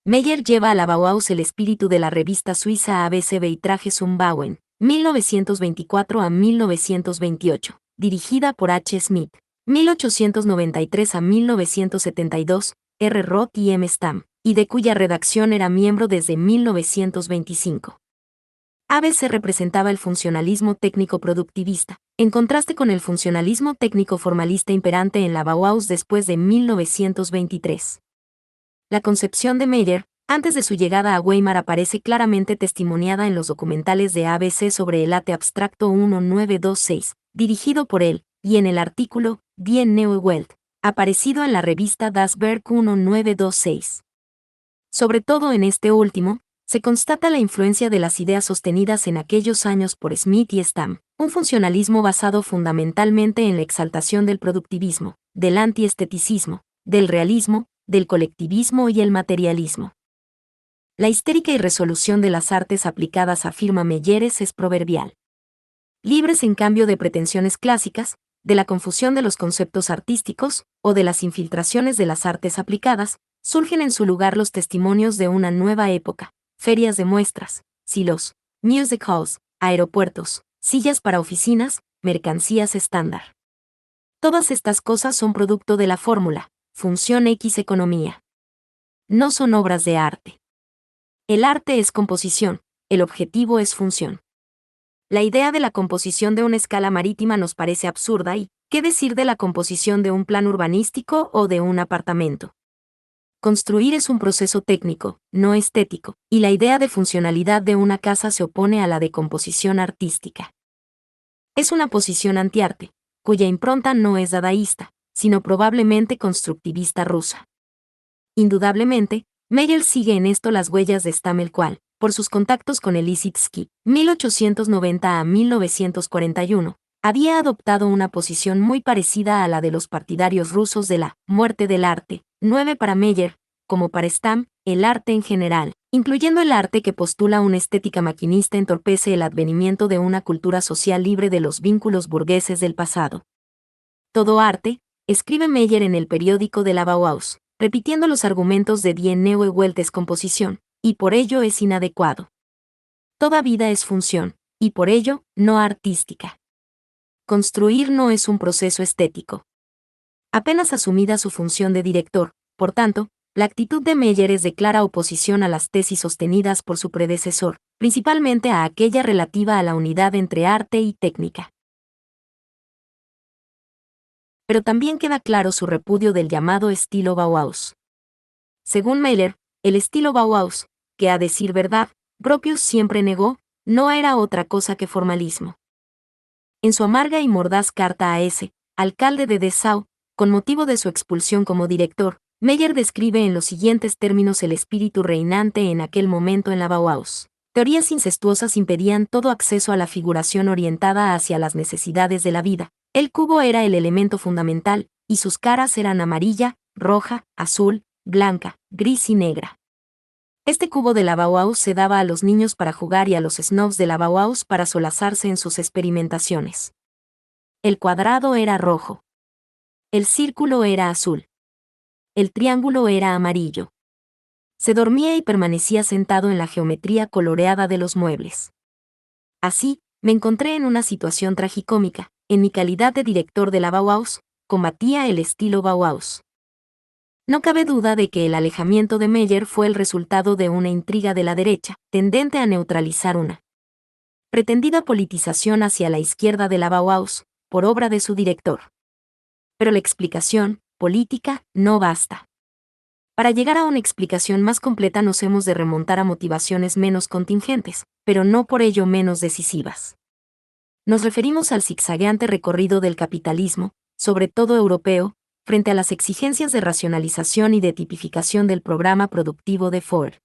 Meyer lleva a la Bauhaus el espíritu de la revista suiza ABC Beitrage zum Bauen, 1924 a 1928, dirigida por H. Smith, 1893 a 1972, R. Roth y M. Stam, y de cuya redacción era miembro desde 1925. ABC representaba el funcionalismo técnico-productivista, en contraste con el funcionalismo técnico-formalista imperante en la Bauhaus después de 1923. La concepción de Meyer, antes de su llegada a Weimar, aparece claramente testimoniada en los documentales de ABC sobre el arte abstracto 1926, dirigido por él, y en el artículo Die Neue Welt, aparecido en la revista Das Werk 1926. Sobre todo en este último, se constata la influencia de las ideas sostenidas en aquellos años por Smith y Stamm, un funcionalismo basado fundamentalmente en la exaltación del productivismo, del antiesteticismo, del realismo, del colectivismo y el materialismo. La histérica irresolución de las artes aplicadas, afirma Melleres, es proverbial. Libres en cambio de pretensiones clásicas, de la confusión de los conceptos artísticos, o de las infiltraciones de las artes aplicadas, surgen en su lugar los testimonios de una nueva época, ferias de muestras, silos, music halls, aeropuertos, sillas para oficinas, mercancías estándar. Todas estas cosas son producto de la fórmula, función X economía. No son obras de arte. El arte es composición, el objetivo es función. La idea de la composición de una escala marítima nos parece absurda y, ¿qué decir de la composición de un plan urbanístico o de un apartamento? Construir es un proceso técnico, no estético, y la idea de funcionalidad de una casa se opone a la de composición artística. Es una posición antiarte, cuya impronta no es dadaísta, sino probablemente constructivista rusa. Indudablemente, Meyer sigue en esto las huellas de Stamm, el cual, por sus contactos con el Lissitzky, 1890 a 1941, había adoptado una posición muy parecida a la de los partidarios rusos de la muerte del arte. 9 Para Meyer, como para Stamm, el arte en general, incluyendo el arte que postula una estética maquinista, entorpece el advenimiento de una cultura social libre de los vínculos burgueses del pasado. Todo arte, escribe Meyer en el periódico de la Bauhaus, repitiendo los argumentos de Die Neue Welt, es composición, y por ello es inadecuado. Toda vida es función, y por ello, no artística. Construir no es un proceso estético. Apenas asumida su función de director, por tanto, la actitud de Meyer es de clara oposición a las tesis sostenidas por su predecesor, principalmente a aquella relativa a la unidad entre arte y técnica. Pero también queda claro su repudio del llamado estilo Bauhaus. Según Meyer, el estilo Bauhaus, que a decir verdad, Gropius siempre negó, no era otra cosa que formalismo. En su amarga y mordaz carta a ese alcalde de Dessau, con motivo de su expulsión como director, Meyer describe en los siguientes términos el espíritu reinante en aquel momento en la Bauhaus. Teorías incestuosas impedían todo acceso a la figuración orientada hacia las necesidades de la vida. El cubo era el elemento fundamental, y sus caras eran amarilla, roja, azul, blanca, gris y negra. Este cubo de la Bauhaus se daba a los niños para jugar y a los snobs de la Bauhaus para solazarse en sus experimentaciones. El cuadrado era rojo. El círculo era azul. El triángulo era amarillo. Se dormía y permanecía sentado en la geometría coloreada de los muebles. Así, me encontré en una situación tragicómica. En mi calidad de director de la Bauhaus, combatía el estilo Bauhaus. No cabe duda de que el alejamiento de Meyer fue el resultado de una intriga de la derecha, tendente a neutralizar una pretendida politización hacia la izquierda de la Bauhaus, por obra de su director. Pero la explicación política no basta. Para llegar a una explicación más completa nos hemos de remontar a motivaciones menos contingentes, pero no por ello menos decisivas. Nos referimos al zigzagueante recorrido del capitalismo, sobre todo europeo, frente a las exigencias de racionalización y de tipificación del programa productivo de Ford.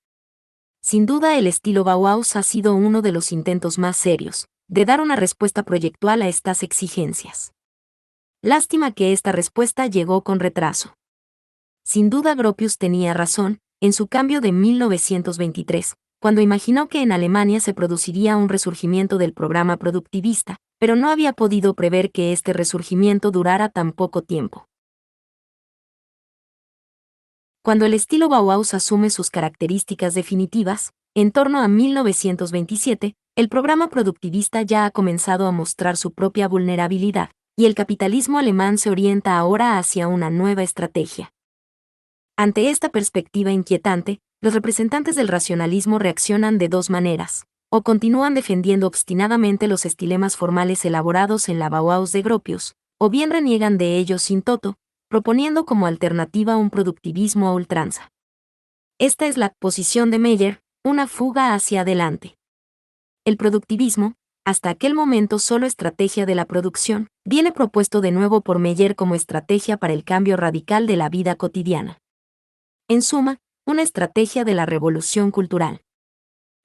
Sin duda, el estilo Bauhaus ha sido uno de los intentos más serios de dar una respuesta proyectual a estas exigencias. Lástima que esta respuesta llegó con retraso. Sin duda, Gropius tenía razón en su cambio de 1923, cuando imaginó que en Alemania se produciría un resurgimiento del programa productivista, pero no había podido prever que este resurgimiento durara tan poco tiempo. Cuando el estilo Bauhaus asume sus características definitivas, en torno a 1927, el programa productivista ya ha comenzado a mostrar su propia vulnerabilidad, y el capitalismo alemán se orienta ahora hacia una nueva estrategia. Ante esta perspectiva inquietante, los representantes del racionalismo reaccionan de dos maneras: o continúan defendiendo obstinadamente los estilemas formales elaborados en la Bauhaus de Gropius, o bien reniegan de ellos sin toto, proponiendo como alternativa un productivismo a ultranza. Esta es la posición de Meyer, una fuga hacia adelante. El productivismo, hasta aquel momento solo estrategia de la producción, viene propuesto de nuevo por Meyer como estrategia para el cambio radical de la vida cotidiana. En suma, una estrategia de la revolución cultural.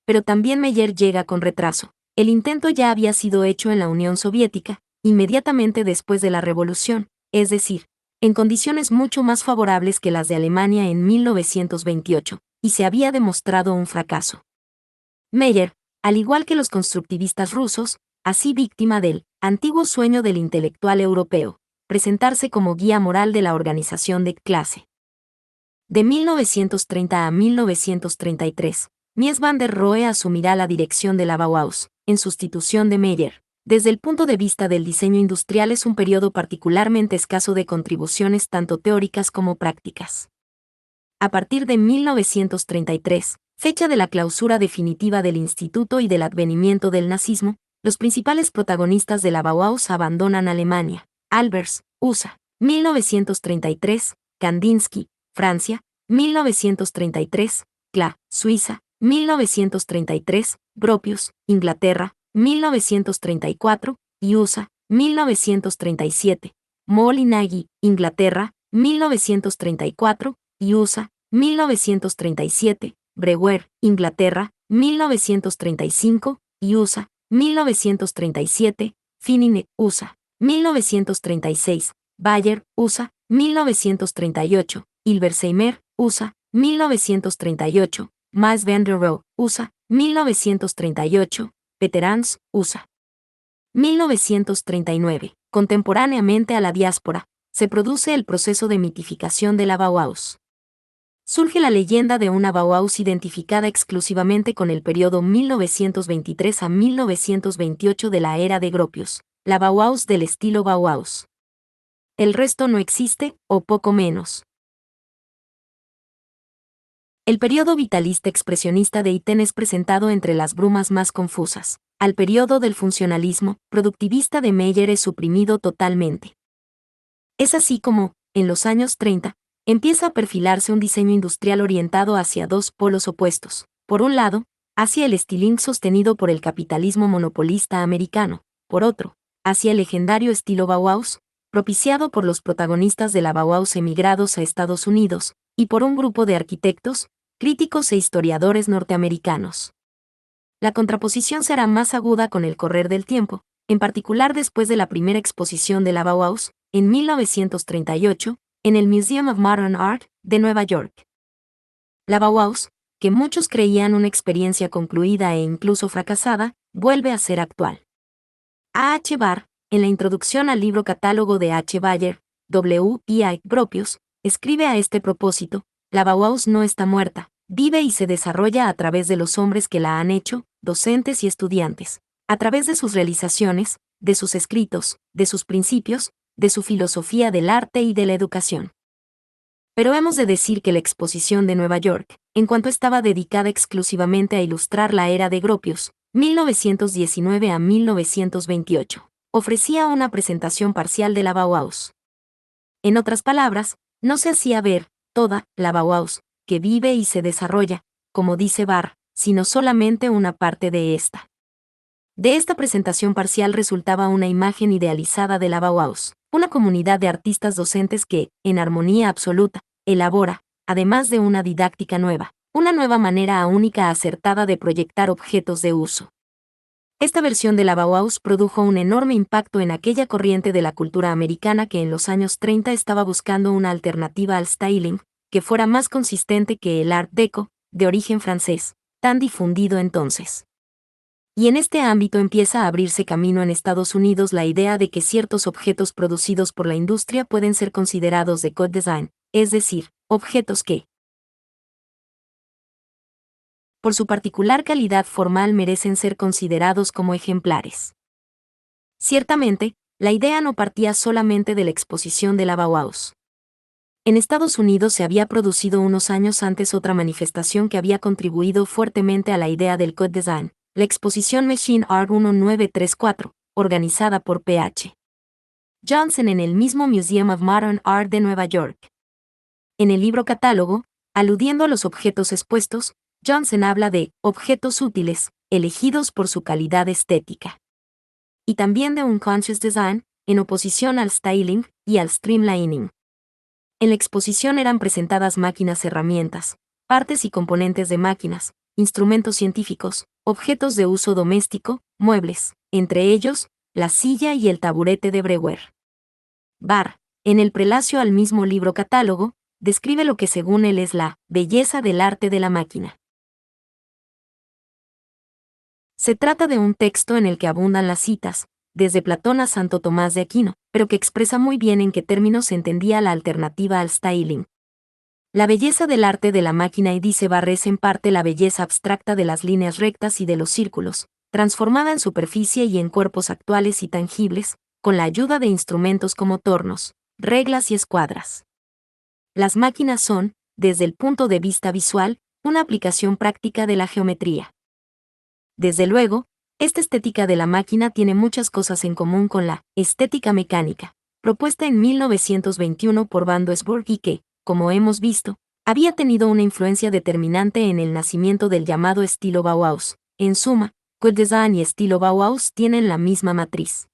Pero también Meyer llega con retraso. El intento ya había sido hecho en la Unión Soviética, inmediatamente después de la revolución, es decir, en condiciones mucho más favorables que las de Alemania en 1928, y se había demostrado un fracaso. Meyer, al igual que los constructivistas rusos, así víctima del antiguo sueño del intelectual europeo, presentarse como guía moral de la organización de clase. De 1930 a 1933, Mies van der Rohe asumirá la dirección de la Bauhaus, en sustitución de Meyer. Desde el punto de vista del diseño industrial es un periodo particularmente escaso de contribuciones tanto teóricas como prácticas. A partir de 1933, fecha de la clausura definitiva del instituto y del advenimiento del nazismo, los principales protagonistas de la Bauhaus abandonan Alemania. Albers, USA, 1933, Kandinsky, Francia, 1933, Kla, Suiza, 1933, Gropius, Inglaterra, 1934, y USA, 1937, Moll y Nagy, Inglaterra, 1934, y USA, 1937, Breuer, Inglaterra, 1935, y USA, 1937, Finine, USA, 1936, Bayer, USA, 1938, Hilbersheimer, USA, 1938, Mies van der Rohe, USA, 1938, Peterans, USA. 1939. Contemporáneamente a la diáspora, se produce el proceso de mitificación de la Bauhaus. Surge la leyenda de una Bauhaus identificada exclusivamente con el periodo 1923 a 1928 de la era de Gropius, la Bauhaus del estilo Bauhaus. El resto no existe, o poco menos. El periodo vitalista expresionista de Itten es presentado entre las brumas más confusas. Al periodo del funcionalismo productivista de Meyer es suprimido totalmente. Es así como, en los años 30, empieza a perfilarse un diseño industrial orientado hacia dos polos opuestos. Por un lado, hacia el estilismo sostenido por el capitalismo monopolista americano. Por otro, hacia el legendario estilo Bauhaus, propiciado por los protagonistas de la Bauhaus emigrados a Estados Unidos, y por un grupo de arquitectos, críticos e historiadores norteamericanos. La contraposición será más aguda con el correr del tiempo, en particular después de la primera exposición de la Bauhaus, en 1938, en el Museum of Modern Art, de Nueva York. La Bauhaus, que muchos creían una experiencia concluida e incluso fracasada, vuelve a ser actual. A. H. Barr, en la introducción al libro catálogo de H. Bayer, W. I. A. Gropius, escribe a este propósito: la Bauhaus no está muerta, vive y se desarrolla a través de los hombres que la han hecho, docentes y estudiantes, a través de sus realizaciones, de sus escritos, de sus principios, de su filosofía del arte y de la educación. Pero hemos de decir que la exposición de Nueva York, en cuanto estaba dedicada exclusivamente a ilustrar la era de Gropius, 1919 a 1928, ofrecía una presentación parcial de la Bauhaus. En otras palabras, no se hacía ver toda la Bauhaus, que vive y se desarrolla, como dice Barr, sino solamente una parte de esta. De esta presentación parcial resultaba una imagen idealizada de la Bauhaus, una comunidad de artistas docentes que, en armonía absoluta, elabora, además de una didáctica nueva, una nueva manera única acertada de proyectar objetos de uso. Esta versión de la Bauhaus produjo un enorme impacto en aquella corriente de la cultura americana que en los años 30 estaba buscando una alternativa al styling, que fuera más consistente que el Art Deco, de origen francés, tan difundido entonces. Y en este ámbito empieza a abrirse camino en Estados Unidos la idea de que ciertos objetos producidos por la industria pueden ser considerados de code design, es decir, objetos que, por su particular calidad formal, merecen ser considerados como ejemplares. Ciertamente, la idea no partía solamente de la exposición de la Bauhaus. En Estados Unidos se había producido unos años antes otra manifestación que había contribuido fuertemente a la idea del code design, la exposición Machine Art 1934, organizada por P.H. Johnson en el mismo Museum of Modern Art de Nueva York. En el libro catálogo, aludiendo a los objetos expuestos, Johnson habla de objetos útiles, elegidos por su calidad estética. y también de un conscious design, en oposición al styling y al streamlining. En la exposición eran presentadas máquinas-herramientas, partes y componentes de máquinas, instrumentos científicos, objetos de uso doméstico, muebles, entre ellos, la silla y el taburete de Breuer. Barr, en el prelacio al mismo libro catálogo, describe lo que según él es la belleza del arte de la máquina. Se trata de un texto en el que abundan las citas, desde Platón a Santo Tomás de Aquino, pero que expresa muy bien en qué términos se entendía la alternativa al styling. La belleza del arte de la máquina, y dice Barr, es en parte la belleza abstracta de las líneas rectas y de los círculos, transformada en superficie y en cuerpos actuales y tangibles, con la ayuda de instrumentos como tornos, reglas y escuadras. Las máquinas son, desde el punto de vista visual, una aplicación práctica de la geometría. Desde luego, esta estética de la máquina tiene muchas cosas en común con la estética mecánica, propuesta en 1921 por Van Doesburg y que, como hemos visto, había tenido una influencia determinante en el nacimiento del llamado estilo Bauhaus. En suma, Good Design y estilo Bauhaus tienen la misma matriz.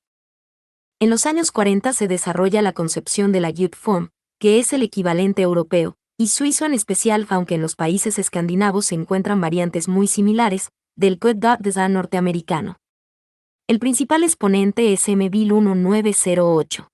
En los años 40 se desarrolla la concepción de la Good Form, que es el equivalente europeo, y suizo en especial, aunque en los países escandinavos se encuentran variantes muy similares, del Good Design norteamericano. El principal exponente es M. Bill 1908.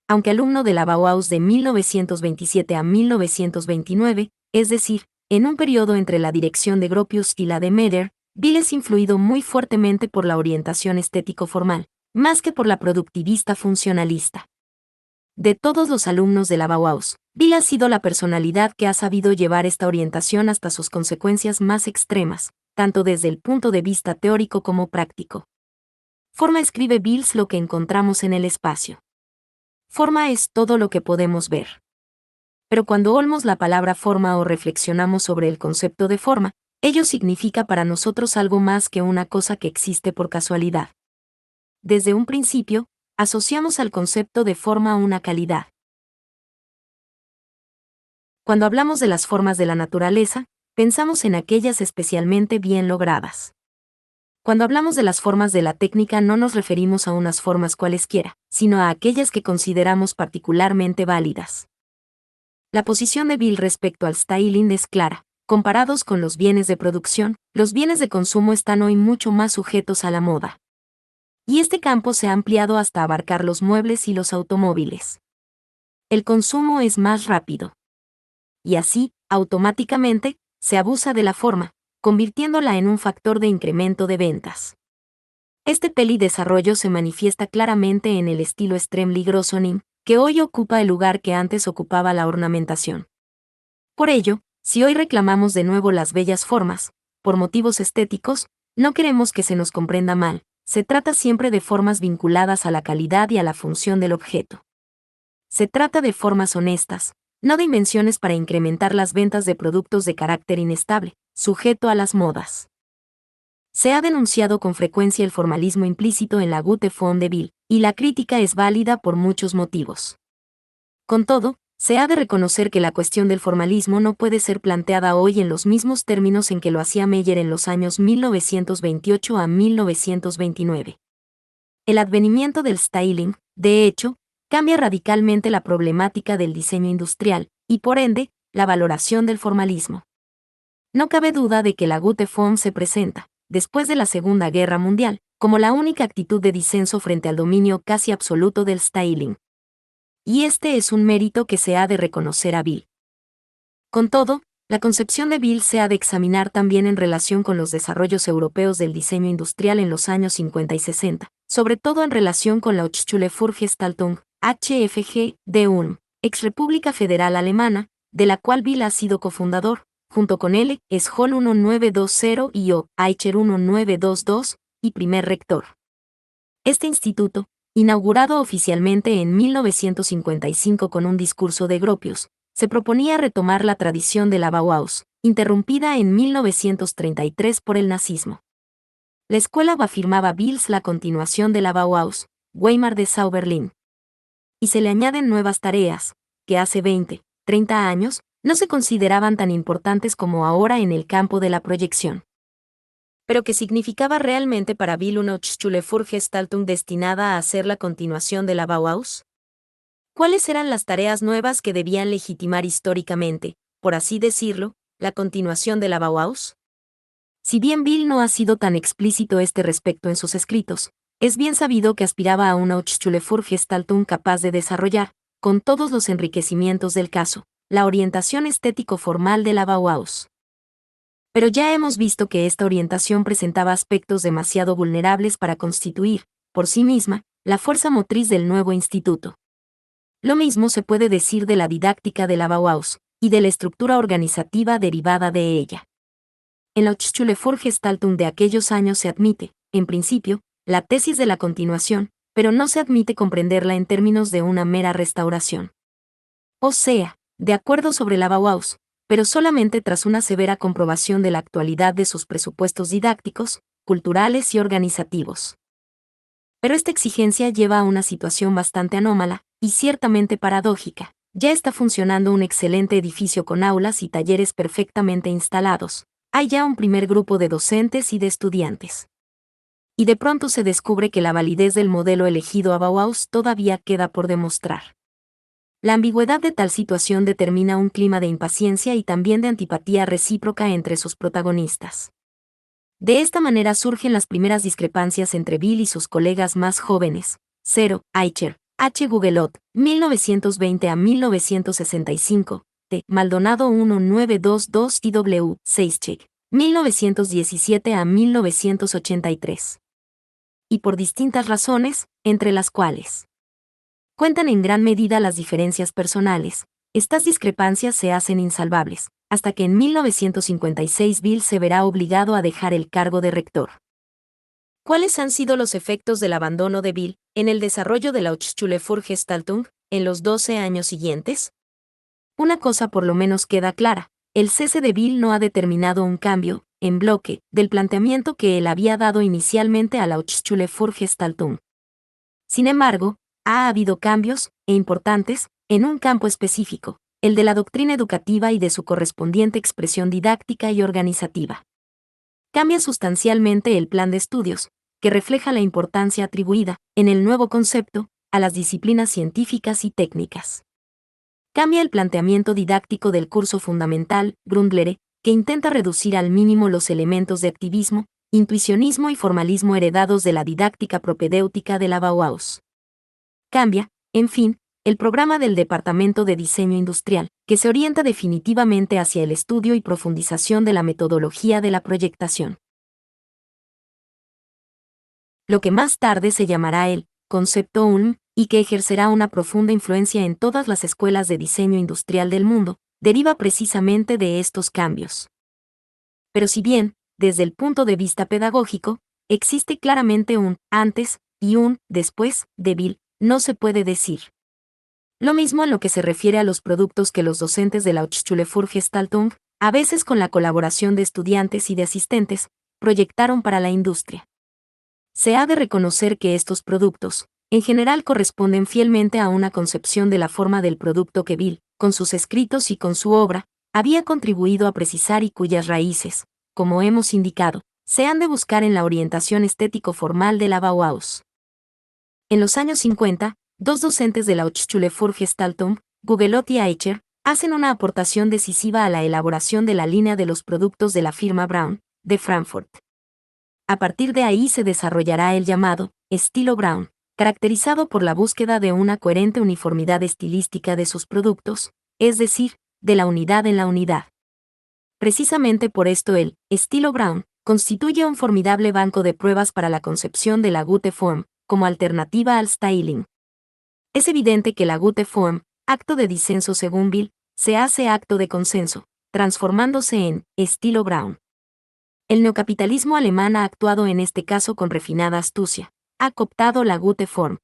Aunque alumno de la Bauhaus de 1927 a 1929, es decir, en un periodo entre la dirección de Gropius y la de Meder, Bill es influido muy fuertemente por la orientación estético-formal, más que por la productivista funcionalista. De todos los alumnos de la Bauhaus, Bill ha sido la personalidad que ha sabido llevar esta orientación hasta sus consecuencias más extremas, tanto desde el punto de vista teórico como práctico. Forma, escribe Bill, lo que encontramos en el espacio. Forma es todo lo que podemos ver. Pero cuando oímos la palabra forma o reflexionamos sobre el concepto de forma, ello significa para nosotros algo más que una cosa que existe por casualidad. Desde un principio, asociamos al concepto de forma una calidad. Cuando hablamos de las formas de la naturaleza, pensamos en aquellas especialmente bien logradas. Cuando hablamos de las formas de la técnica no nos referimos a unas formas cualesquiera, sino a aquellas que consideramos particularmente válidas. La posición de Bill respecto al styling es clara. Comparados con los bienes de producción, los bienes de consumo están hoy mucho más sujetos a la moda. Y este campo se ha ampliado hasta abarcar los muebles y los automóviles. El consumo es más rápido. Y así, automáticamente, se abusa de la forma, convirtiéndola en un factor de incremento de ventas. Este desarrollo se manifiesta claramente en el estilo Stremli-Grossoning, que hoy ocupa el lugar que antes ocupaba la ornamentación. Por ello, si hoy reclamamos de nuevo las bellas formas, por motivos estéticos, no queremos que se nos comprenda mal, se trata siempre de formas vinculadas a la calidad y a la función del objeto. Se trata de formas honestas, no de invenciones para incrementar las ventas de productos de carácter inestable, sujeto a las modas. Se ha denunciado con frecuencia el formalismo implícito en la Gute Form de Bill, y la crítica es válida por muchos motivos. Con todo, se ha de reconocer que la cuestión del formalismo no puede ser planteada hoy en los mismos términos en que lo hacía Meyer en los años 1928 a 1929. El advenimiento del styling, de hecho, cambia radicalmente la problemática del diseño industrial, y por ende, la valoración del formalismo. No cabe duda de que la Gute Form se presenta, después de la Segunda Guerra Mundial, como la única actitud de disenso frente al dominio casi absoluto del styling. Y este es un mérito que se ha de reconocer a Bill. Con todo, la concepción de Bill se ha de examinar también en relación con los desarrollos europeos del diseño industrial en los años 50 y 60, sobre todo en relación con la Hochschule für Gestaltung, HFG, de Ulm, ex República Federal Alemana, de la cual Bill ha sido cofundador, junto con L. Scholl 1920 y O. Eicher 1922, y primer rector. Este instituto, inaugurado oficialmente en 1955 con un discurso de Gropius, se proponía retomar la tradición de la Bauhaus, interrumpida en 1933 por el nazismo. La escuela afirmaba Bill la continuación de la Bauhaus, Weimar de Sauberlin. Y se le añaden nuevas tareas, que hace 20, 30 años, no se consideraban tan importantes como ahora en el campo de la proyección. pero que significaba realmente para Bill una Hochschule für Gestaltung destinada a ser la continuación de la Bauhaus. ¿Cuáles eran las tareas nuevas que debían legitimar históricamente, por así decirlo, la continuación de la Bauhaus? Si bien Bill no ha sido tan explícito respecto en sus escritos, es bien sabido que aspiraba a una Hochschule für Gestaltung capaz de desarrollar, con todos los enriquecimientos del caso, la orientación estético-formal de la Bauhaus. Pero ya hemos visto que esta orientación presentaba aspectos demasiado vulnerables para constituir, por sí misma, la fuerza motriz del nuevo instituto. Lo mismo se puede decir de la didáctica de la Bauhaus, y de la estructura organizativa derivada de ella. En la Hochschule für Gestaltung de aquellos años se admite, en principio, la tesis de la continuación, pero no se admite comprenderla en términos de una mera restauración. O sea, de acuerdo sobre la Bauhaus, pero solamente tras una severa comprobación de la actualidad de sus presupuestos didácticos, culturales y organizativos. Pero esta exigencia lleva a una situación bastante anómala, y ciertamente paradójica. Ya está funcionando un excelente edificio con aulas y talleres perfectamente instalados. Hay ya un primer grupo de docentes y de estudiantes. Y de pronto se descubre que la validez del modelo elegido a Bauhaus todavía queda por demostrar. La ambigüedad de tal situación determina un clima de impaciencia y también de antipatía recíproca entre sus protagonistas. De esta manera surgen las primeras discrepancias entre Bill y sus colegas más jóvenes. 0. Eicher, H. Gugelot, 1920 a 1965, T. Maldonado 1922 y W. Seischek, 1917 a 1983. Y por distintas razones, entre las cuales cuentan en gran medida las diferencias personales, estas discrepancias se hacen insalvables, hasta que en 1956 Bill se verá obligado a dejar el cargo de rector. ¿Cuáles han sido los efectos del abandono de Bill en el desarrollo de la Hochschule für Gestaltung en los 12 años siguientes? Una cosa por lo menos queda clara: el cese de Bill no ha determinado un cambio, en bloque, del planteamiento que él había dado inicialmente a la Hochschule für Gestaltung. Sin embargo, ha habido cambios, e importantes, en un campo específico, el de la doctrina educativa y de su correspondiente expresión didáctica y organizativa. Cambia sustancialmente el plan de estudios, que refleja la importancia atribuida, en el nuevo concepto, a las disciplinas científicas y técnicas. Cambia el planteamiento didáctico del curso fundamental, Grundlehre, que intenta reducir al mínimo los elementos de activismo, intuicionismo y formalismo heredados de la didáctica propedéutica de la Bauhaus. Cambia, en fin, el programa del Departamento de Diseño Industrial, que se orienta definitivamente hacia el estudio y profundización de la metodología de la proyectación. Lo que más tarde se llamará el concepto Ulm, y que ejercerá una profunda influencia en todas las escuelas de diseño industrial del mundo, deriva precisamente de estos cambios. Pero si bien, desde el punto de vista pedagógico, existe claramente un antes y un después de Bill, no se puede decir lo mismo en lo que se refiere a los productos que los docentes de la Hochschule für Gestaltung, a veces con la colaboración de estudiantes y de asistentes, proyectaron para la industria. Se ha de reconocer que estos productos, en general, corresponden fielmente a una concepción de la forma del producto que Bill, con sus escritos y con su obra, había contribuido a precisar y cuyas raíces, como hemos indicado, se han de buscar en la orientación estético-formal de la Bauhaus. En los años 50, dos docentes de la Hochschule für Gestaltung, Gugelot y Eicher, hacen una aportación decisiva a la elaboración de la línea de los productos de la firma Braun, de Frankfurt. A partir de ahí se desarrollará el llamado estilo Braun, caracterizado por la búsqueda de una coherente uniformidad estilística de sus productos, es decir, de la unidad en la unidad. Precisamente por esto el estilo Braun constituye un formidable banco de pruebas para la concepción de la Gute Form, como alternativa al styling. Es evidente que la Gute Form, acto de disenso según Bill, se hace acto de consenso, transformándose en estilo Braun. El neocapitalismo alemán ha actuado en este caso con refinada astucia, ha cooptado la Gute Form.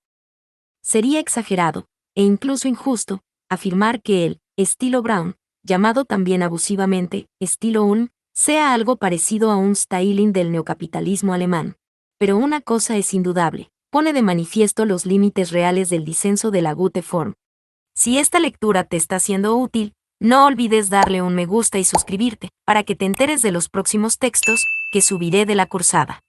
Sería exagerado, e incluso injusto, afirmar que el estilo Braun, llamado también abusivamente estilo Ulm, sea algo parecido a un styling del neocapitalismo alemán. Pero una cosa es indudable: pone de manifiesto los límites reales del disenso de la Gute Form. Si esta lectura te está siendo útil, No olvides darle un me gusta y suscribirte, para que te enteres de los próximos textos que subiré de la cursada.